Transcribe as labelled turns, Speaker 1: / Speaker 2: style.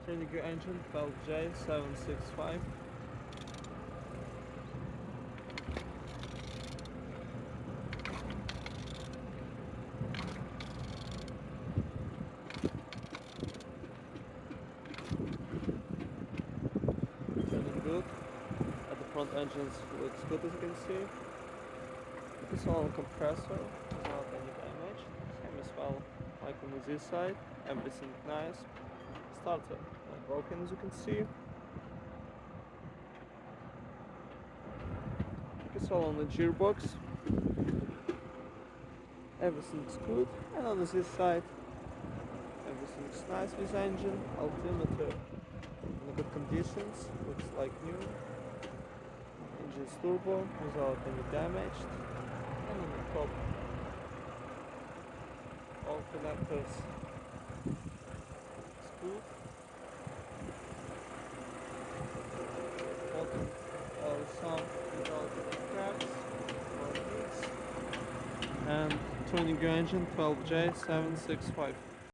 Speaker 1: Turning your engine 12J765. Turning good. At the front engine looks good, as you can see. It's all compressor without any damage. Same as well like on this side. Everything nice. Starter not broken, as you can see. It's all on the gearbox. Everything's good. And on this side, everything's nice with engine. Altimeter in good conditions. Looks like new. Engine's turbo without any damage. And on the top, all connectors good. Bottom some without any cracks or leaks. And tuning your engine 12J765.